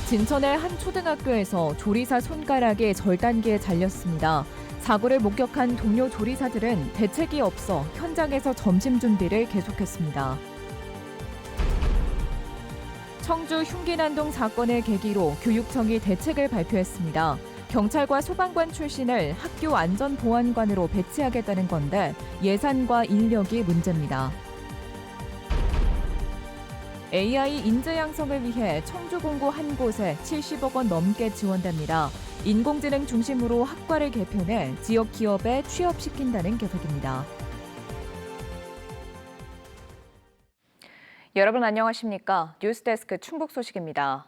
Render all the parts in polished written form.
진천의 한 초등학교에서 조리사 손가락이 절단기에 잘렸습니다. 사고를 목격한 동료 조리사들은 대책이 없어 현장에서 점심 준비를 계속했습니다. 청주 흉기난동 사건을 계기로 교육청이 대책을 발표했습니다. 경찰과 소방관 출신을 학교 안전보안관으로 배치하겠다는 건데 예산과 인력이 문제입니다. AI 인재 양성을 위해 청주 공고 한 곳에 70억 원 넘게 지원됩니다. 인공지능 중심으로 학과를 개편해 지역 기업에 취업시킨다는 계획입니다. 여러분 안녕하십니까? 뉴스데스크 충북 소식입니다.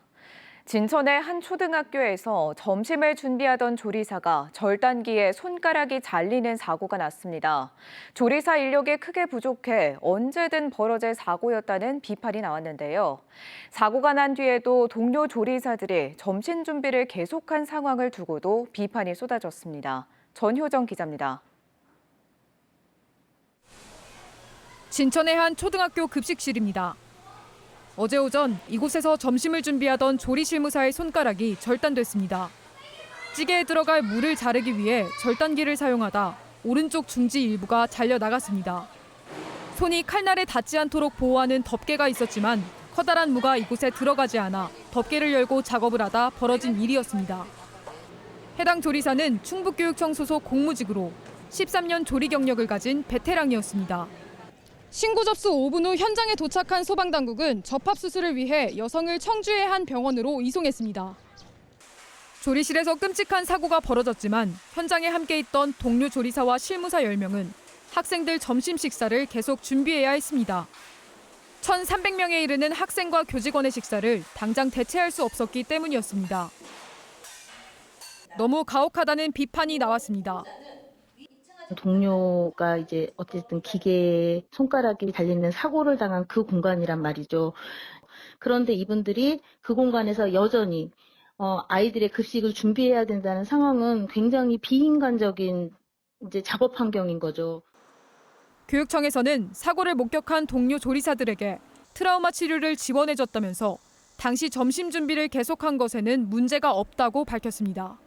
진천의 한 초등학교에서 점심을 준비하던 조리사가 절단기에 손가락이 잘리는 사고가 났습니다. 조리사 인력이 크게 부족해 언제든 벌어질 사고였다는 비판이 나왔는데요. 사고가 난 뒤에도 동료 조리사들이 점심 준비를 계속한 상황을 두고도 비판이 쏟아졌습니다. 전효정 기자입니다. 진천의 한 초등학교 급식실입니다. 어제 오전 이곳에서 점심을 준비하던 조리실무사의 손가락이 절단됐습니다. 찌개에 들어갈 물을 자르기 위해 절단기를 사용하다 오른쪽 중지 일부가 잘려 나갔습니다. 손이 칼날에 닿지 않도록 보호하는 덮개가 있었지만 커다란 무가 이곳에 들어가지 않아 덮개를 열고 작업을 하다 벌어진 일이었습니다. 해당 조리사는 충북교육청 소속 공무직으로 13년 조리 경력을 가진 베테랑이었습니다. 신고 접수 5분 후 현장에 도착한 소방당국은 접합수술을 위해 여성을 청주의 한 병원으로 이송했습니다. 조리실에서 끔찍한 사고가 벌어졌지만 현장에 함께 있던 동료 조리사와 실무사 10명은 학생들 점심 식사를 계속 준비해야 했습니다. 1,300명에 이르는 학생과 교직원의 식사를 당장 대체할 수 없었기 때문이었습니다. 너무 가혹하다는 비판이 나왔습니다. 동료가 이제 어쨌든 기계에 손가락이 달리는 사고를 당한 그 공간이란 말이죠. 그런데 이분들이 그 공간에서 여전히 아이들의 급식을 준비해야 된다는 상황은 굉장히 비인간적인 이제 작업 환경인 거죠. 교육청에서는 사고를 목격한 동료 조리사들에게 트라우마 치료를 지원해줬다면서 당시 점심 준비를 계속한 것에는 문제가 없다고 밝혔습니다.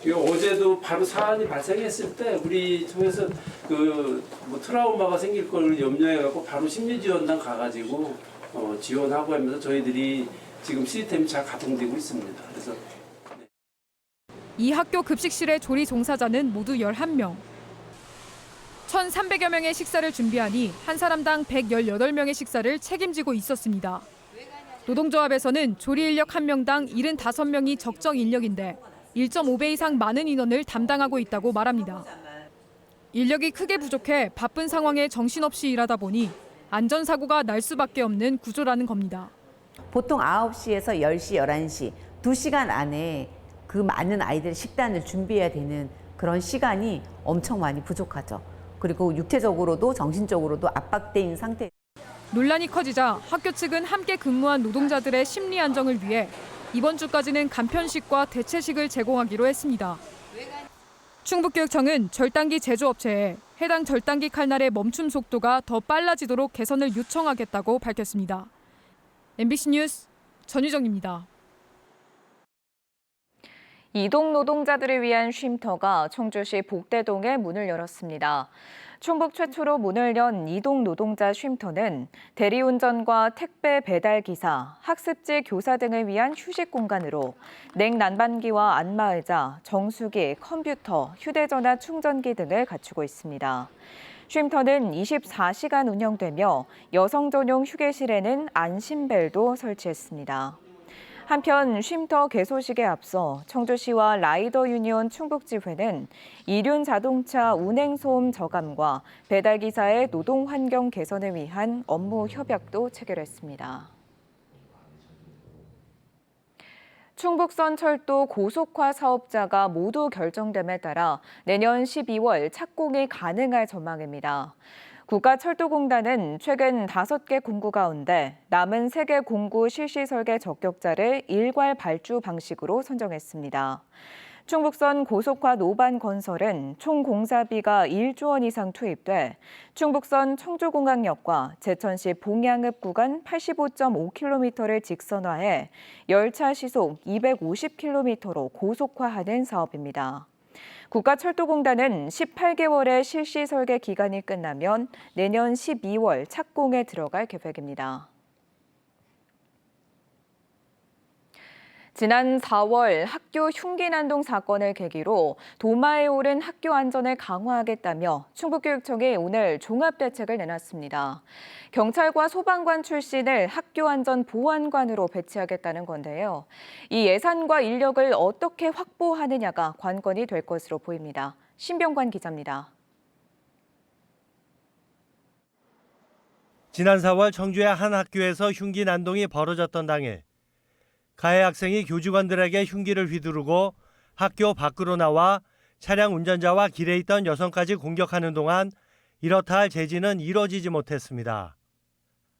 어제도 바로 사안이 발생했을 때 우리 쪽에서 트라우마가 생길 걸 염려해갖고 바로 심리지원단 가가지고 지원하고 하면서 저희들이 지금 시스템이 잘 가동되고 있습니다. 그래서 이 학교 급식실의 조리 종사자는 모두 11명. 1,300여 명의 식사를 준비하니 한 사람당 118명의 식사를 책임지고 있었습니다. 노동조합에서는 조리 인력 1명당 75명이 적정 인력인데 1.5배 이상 많은 인원을 담당하고 있다고 말합니다. 인력이 크게 부족해 바쁜 상황에 정신없이 일하다 보니 안전사고가 날 수밖에 없는 구조라는 겁니다. 보통 9시에서 10시, 11시, 2시간 안에 그 많은 아이들 식단을 준비해야 되는 그런 시간이 엄청 많이 부족하죠. 그리고 육체적으로도 정신적으로도 압박돼 있는 상태. 논란이 커지자 학교 측은 함께 근무한 노동자들의 심리 안정을 위해 이번 주까지는 간편식과 대체식을 제공하기로 했습니다. 충북교육청은 절단기 제조업체에 해당 절단기 칼날의 멈춤 속도가 더 빨라지도록 개선을 요청하겠다고 밝혔습니다. MBC 뉴스 전유정입니다. 이동 노동자들을 위한 쉼터가 청주시 복대동에 문을 열었습니다. 충북 최초로 문을 연 이동 노동자 쉼터는 대리운전과 택배 배달 기사, 학습지 교사 등을 위한 휴식 공간으로 냉난방기와 안마의자, 정수기, 컴퓨터, 휴대전화 충전기 등을 갖추고 있습니다. 쉼터는 24시간 운영되며 여성 전용 휴게실에는 안심벨도 설치했습니다. 한편 쉼터 개소식에 앞서 청주시와 라이더 유니온 충북지회는 이륜 자동차 운행 소음 저감과 배달기사의 노동 환경 개선을 위한 업무 협약도 체결했습니다. 충북선 철도 고속화 사업자가 모두 결정됨에 따라 내년 12월 착공이 가능할 전망입니다. 국가철도공단은 최근 5개 공구 가운데 남은 3개 공구 실시 설계 적격자를 일괄 발주 방식으로 선정했습니다. 충북선 고속화 노반 건설은 총 공사비가 1조 원 이상 투입돼 충북선 청주공항역과 제천시 봉양읍 구간 85.5km를 직선화해 열차 시속 250km로 고속화하는 사업입니다. 국가철도공단은 18개월의 실시 설계 기간이 끝나면 내년 12월 착공에 들어갈 계획입니다. 지난 4월 학교 흉기 난동 사건을 계기로 도마에 오른 학교 안전을 강화하겠다며 충북교육청이 오늘 종합대책을 내놨습니다. 경찰과 소방관 출신을 학교 안전 보안관으로 배치하겠다는 건데요. 이 예산과 인력을 어떻게 확보하느냐가 관건이 될 것으로 보입니다. 신병관 기자입니다. 지난 4월 청주의 한 학교에서 흉기 난동이 벌어졌던 당일 가해 학생이 교직원들에게 흉기를 휘두르고 학교 밖으로 나와 차량 운전자와 길에 있던 여성까지 공격하는 동안 이렇다 할 제지는 이뤄지지 못했습니다.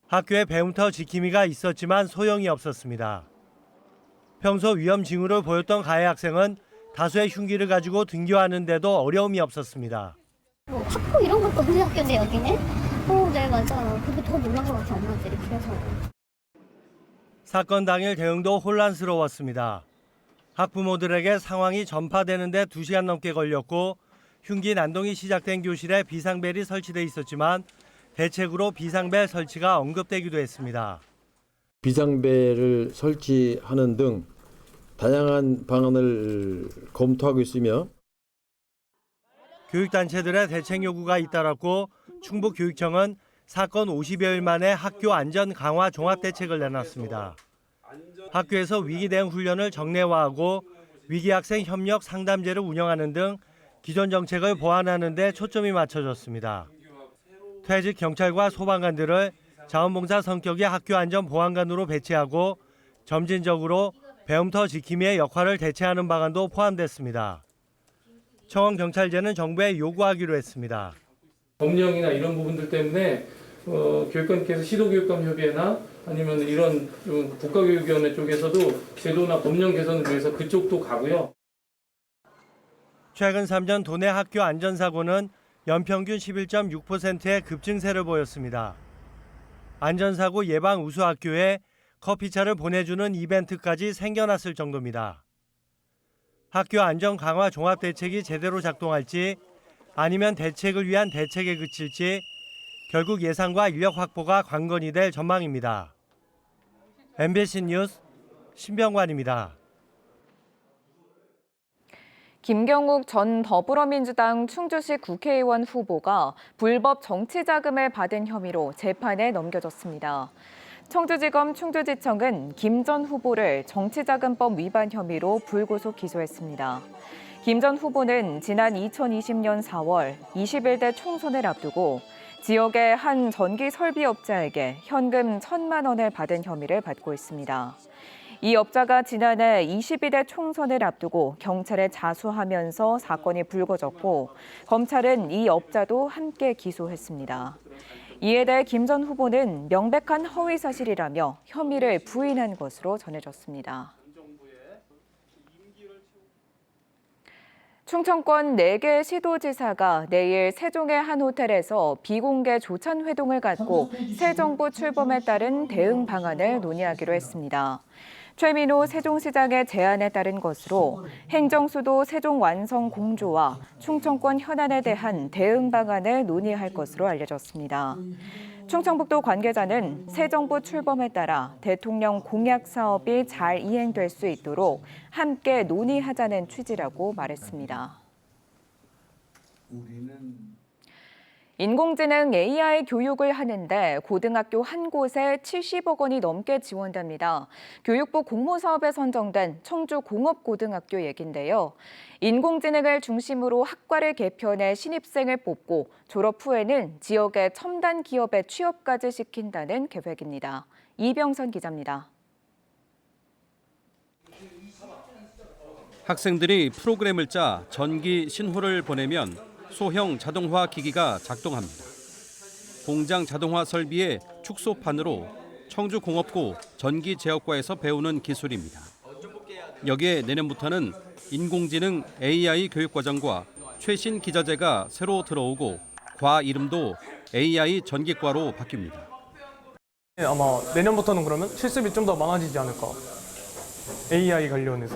학교에 배움터 지킴이가 있었지만 소용이 없었습니다. 평소 위험 징후를 보였던 가해 학생은 다수의 흉기를 가지고 등교하는데도 어려움이 없었습니다. 학교 이런 것도 우리 학교인데 여기는? 네 맞아요. 그게 더 놀란 것 같아요, 엄마들이. 그래서. 사건 당일 대응도 혼란스러웠습니다. 학부모들에게 상황이 전파되는 데 2시간 넘게 걸렸고 흉기 난동이 시작된 교실에 비상벨이 설치돼 있었지만 대책으로 비상벨 설치가 언급되기도 했습니다. 비상벨을 설치하는 등 다양한 방안을 검토하고 있으며 교육단체들의 대책 요구가 잇따랐고 충북교육청은 사건 50여일 만에 학교 안전 강화 종합대책을 내놨습니다. 학교에서 위기 대응 훈련을 정례화하고 위기학생 협력 상담제를 운영하는 등 기존 정책을 보완하는 데 초점이 맞춰졌습니다. 퇴직 경찰과 소방관들을 자원봉사 성격의 학교 안전 보안관으로 배치하고 점진적으로 배움터 지킴이의 역할을 대체하는 방안도 포함됐습니다. 청원 경찰제는 정부에 요구하기로 했습니다. 법령이나 이런 부분들 때문에 교육감께서 시도교육감 협의회나 아니면 이런 국가교육위원회 쪽에서도 제도나 법령 개선을 위해서 그쪽도 가고요. 최근 3년 도내 학교 안전사고는 연평균 11.6%의 급증세를 보였습니다. 안전사고 예방 우수 학교에 커피차를 보내주는 이벤트까지 생겨났을 정도입니다. 학교 안전 강화 종합대책이 제대로 작동할지 아니면 대책을 위한 대책에 그칠지 결국 예산과 인력 확보가 관건이 될 전망입니다. MBC 뉴스 신병관입니다. 김경욱 전 더불어민주당 충주시 국회의원 후보가 불법 정치자금을 받은 혐의로 재판에 넘겨졌습니다. 청주지검 충주지청은 김 전 후보를 정치자금법 위반 혐의로 불구속 기소했습니다. 김 전 후보는 지난 2020년 4월 21대 총선을 앞두고 지역의 한 전기 설비업자에게 현금 1,000만 원을 받은 혐의를 받고 있습니다. 이 업자가 지난해 22대 총선을 앞두고 경찰에 자수하면서 사건이 불거졌고 검찰은 이 업자도 함께 기소했습니다. 이에 대해 김 전 후보는 명백한 허위 사실이라며 혐의를 부인한 것으로 전해졌습니다. 충청권 4개 시도지사가 내일 세종의 한 호텔에서 비공개 조찬 회동을 갖고 새 정부 출범에 따른 대응 방안을 논의하기로 했습니다. 최민호 세종시장의 제안에 따른 것으로 행정수도 세종 완성 공조와 충청권 현안에 대한 대응 방안을 논의할 것으로 알려졌습니다. 충청북도 관계자는 새 정부 출범에 따라 대통령 공약 사업이 잘 이행될 수 있도록 함께 논의하자는 취지라고 말했습니다. 인공지능 AI 교육을 하는데 고등학교 한 곳에 70억 원이 넘게 지원됩니다. 교육부 공모사업에 선정된 청주공업고등학교 얘긴데요. 인공지능을 중심으로 학과를 개편해 신입생을 뽑고 졸업 후에는 지역의 첨단 기업에 취업까지 시킨다는 계획입니다. 이병선 기자입니다. 학생들이 프로그램을 짜 전기 신호를 보내면 소형 자동화 기기가 작동합니다. 공장 자동화 설비의 축소판으로 청주공업고 전기제어과에서 배우는 기술입니다. 여기에 내년부터는 인공지능 AI 교육과정과 최신 기자재가 새로 들어오고 과 이름도 AI 전기과로 바뀝니다. 아마 내년부터는 그러면 실습이 좀 더 많아지지 않을까. AI 관련해서.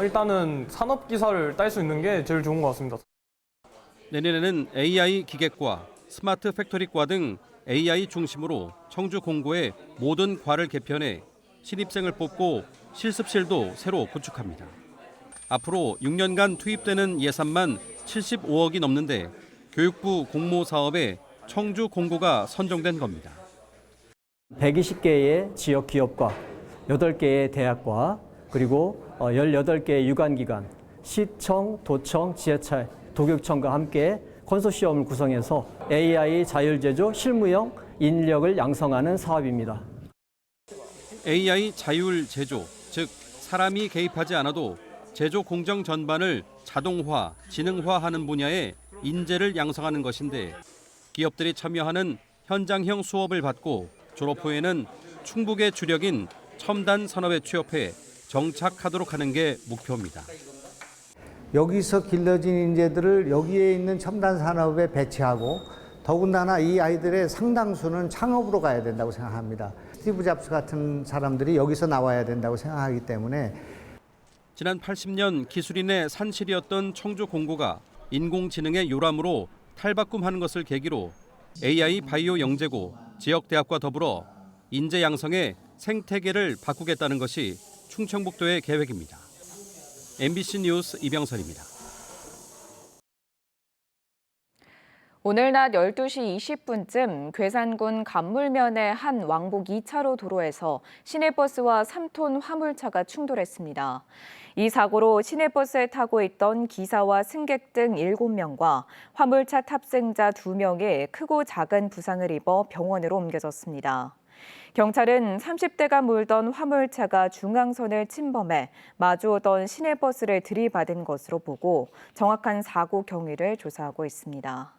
일단은 산업기사를 딸 수 있는 게 제일 좋은 것 같습니다. 내년에는 AI 기계과, 스마트 팩토리과 등 AI 중심으로 청주공고의 모든 과를 개편해 신입생을 뽑고 실습실도 새로 구축합니다. 앞으로 6년간 투입되는 예산만 75억이 넘는데 교육부 공모 사업에 청주공고가 선정된 겁니다. 120개의 지역 기업과 8개의 대학과 그리고 18개의 유관기관, 시청, 도청, 지자체, 도교육청과 함께 컨소시엄을 구성해서 AI 자율제조 실무형 인력을 양성하는 사업입니다. AI 자율 제조, 즉 사람이 개입하지 않아도 제조 공정 전반을 자동화, 지능화하는 분야에 인재를 양성하는 것인데 기업들이 참여하는 현장형 수업을 받고 졸업 후에는 충북의 주력인 첨단 산업에 취업해 정착하도록 하는 게 목표입니다. 여기서 길러진 인재들을 여기에 있는 첨단 산업에 배치하고 더군다나 이 아이들의 상당수는 창업으로 가야 된다고 생각합니다. 스티브 잡스 같은 사람들이 여기서 나와야 된다고 생각하기 때문에 지난 80년 기술인의 산실이었던 청주공고가 인공지능의 요람으로 탈바꿈하는 것을 계기로 AI 바이오 영재고 지역대학과 더불어 인재 양성의 생태계를 바꾸겠다는 것이 충청북도의 계획입니다. MBC 뉴스 이병선입니다. 오늘 낮 12시 20분쯤 괴산군 간물면의 한 왕복 2차로 도로에서 시내버스와 3톤 화물차가 충돌했습니다. 이 사고로 시내버스에 타고 있던 기사와 승객 등 7명과 화물차 탑승자 2명이 크고 작은 부상을 입어 병원으로 옮겨졌습니다. 경찰은 30대가 몰던 화물차가 중앙선을 침범해 마주오던 시내버스를 들이받은 것으로 보고 정확한 사고 경위를 조사하고 있습니다.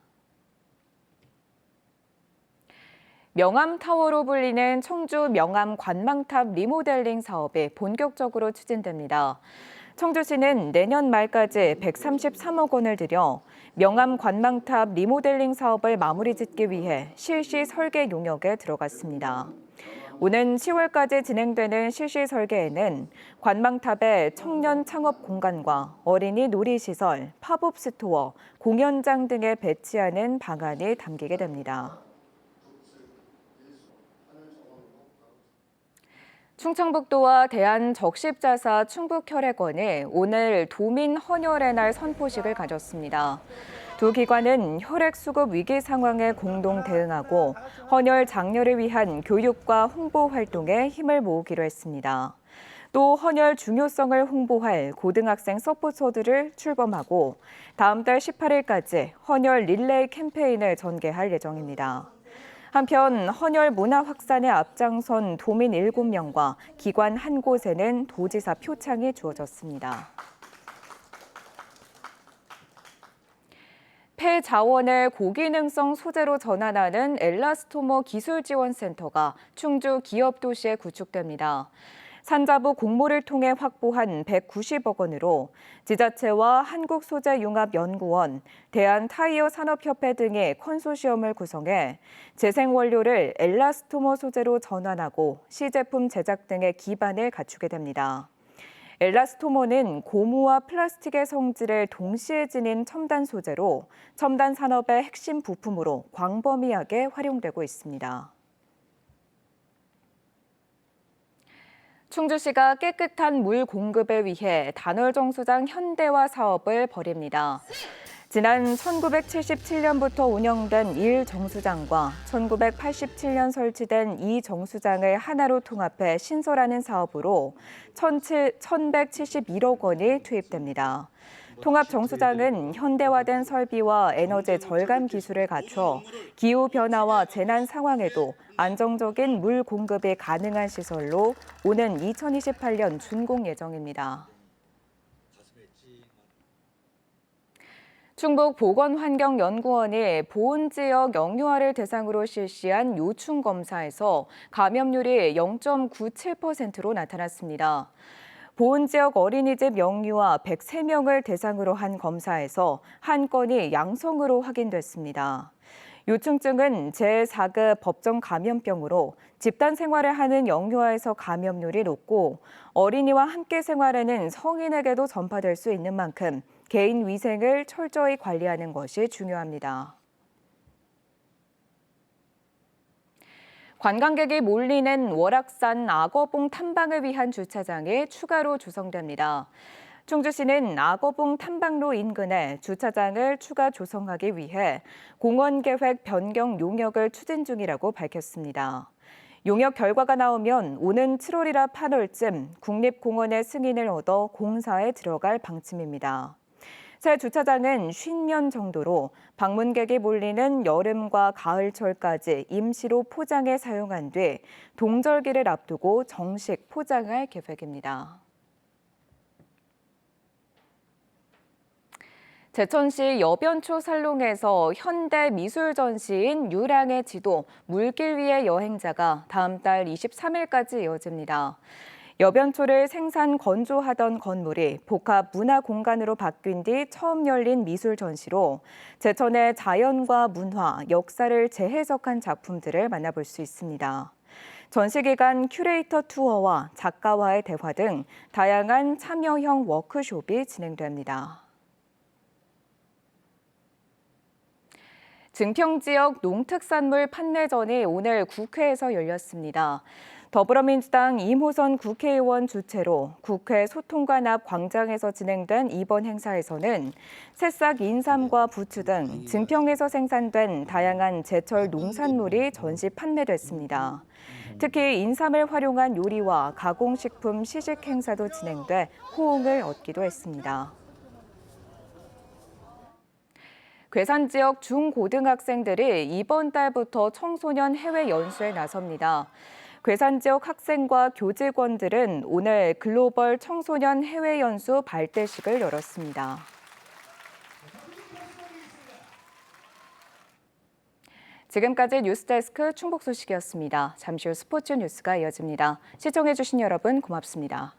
명암타워로 불리는 청주 명암 관망탑 리모델링 사업이 본격적으로 추진됩니다. 청주시는 내년 말까지 133억 원을 들여 명암 관망탑 리모델링 사업을 마무리 짓기 위해 실시 설계 용역에 들어갔습니다. 오는 10월까지 진행되는 실시 설계에는 관망탑의 청년 창업 공간과 어린이 놀이시설, 팝업 스토어, 공연장 등에 배치하는 방안이 담기게 됩니다. 충청북도와 대한적십자사 충북혈액원이 오늘 도민 헌혈의 날 선포식을 가졌습니다. 두 기관은 혈액 수급 위기 상황에 공동 대응하고 헌혈 장려를 위한 교육과 홍보 활동에 힘을 모으기로 했습니다. 또 헌혈 중요성을 홍보할 고등학생 서포터들을 출범하고 다음 달 18일까지 헌혈 릴레이 캠페인을 전개할 예정입니다. 한편 헌혈 문화 확산에 앞장선 도민 7명과 기관 한 곳에는 도지사 표창이 주어졌습니다. 폐 자원을 고기능성 소재로 전환하는 엘라스토머 기술지원센터가 충주 기업도시에 구축됩니다. 산자부 공모를 통해 확보한 190억 원으로 지자체와 한국소재융합연구원, 대한타이어산업협회 등의 컨소시엄을 구성해 재생원료를 엘라스토머 소재로 전환하고 시제품 제작 등의 기반을 갖추게 됩니다. 엘라스토머는 고무와 플라스틱의 성질을 동시에 지닌 첨단 소재로 첨단 산업의 핵심 부품으로 광범위하게 활용되고 있습니다. 충주시가 깨끗한 물 공급을 위해 단월정수장 현대화 사업을 벌입니다. 지난 1977년부터 운영된 1정수장과 1987년 설치된 2정수장을 하나로 통합해 신설하는 사업으로 1,171억 원이 투입됩니다. 통합정수장은 현대화된 설비와 에너지 절감 기술을 갖춰 기후변화와 재난 상황에도 안정적인 물 공급이 가능한 시설로 오는 2028년 준공 예정입니다. 충북보건환경연구원이 보온지역 영유아를 대상으로 실시한 요충 검사에서 감염률이 0.97%로 나타났습니다. 보온지역 어린이집 영유아 103명을 대상으로 한 검사에서 한 건이 양성으로 확인됐습니다. 요충증은 제4급 법정 감염병으로 집단 생활을 하는 영유아에서 감염률이 높고 어린이와 함께 생활하는 성인에게도 전파될 수 있는 만큼 개인 위생을 철저히 관리하는 것이 중요합니다. 관광객이 몰리는 월악산 악어봉 탐방을 위한 주차장이 추가로 조성됩니다. 충주시는 악어봉 탐방로 인근에 주차장을 추가 조성하기 위해 공원계획 변경 용역을 추진 중이라고 밝혔습니다. 용역 결과가 나오면 오는 7월이나 8월쯤 국립공원의 승인을 얻어 공사에 들어갈 방침입니다. 새 주차장은 50면 정도로 방문객이 몰리는 여름과 가을철까지 임시로 포장해 사용한 뒤 동절기를 앞두고 정식 포장할 계획입니다. 제천시 여변초 살롱에서 현대 미술 전시인 유랑의 지도 물길 위의 여행자가 다음 달 23일까지 이어집니다. 여변초를 생산 건조하던 건물이 복합 문화 공간으로 바뀐 뒤 처음 열린 미술 전시로 제천의 자연과 문화, 역사를 재해석한 작품들을 만나볼 수 있습니다. 전시 기간 큐레이터 투어와 작가와의 대화 등 다양한 참여형 워크숍이 진행됩니다. 증평지역 농특산물 판매전이 오늘 국회에서 열렸습니다. 더불어민주당 이모선 국회의원 주최로 국회 소통관앞 광장에서 진행된 이번 행사에서는 새싹 인삼과 부추 등 증평에서 생산된 다양한 제철 농산물이 전시 판매됐습니다. 특히 인삼을 활용한 요리와 가공식품 시식 행사도 진행돼 호응을 얻기도 했습니다. 괴산 지역 중고등학생들이 이번 달부터 청소년 해외 연수에 나섭니다. 괴산 지역 학생과 교직원들은 오늘 글로벌 청소년 해외 연수 발대식을 열었습니다. 지금까지 뉴스데스크 충북 소식이었습니다. 잠시 후 스포츠 뉴스가 이어집니다. 시청해주신 여러분 고맙습니다.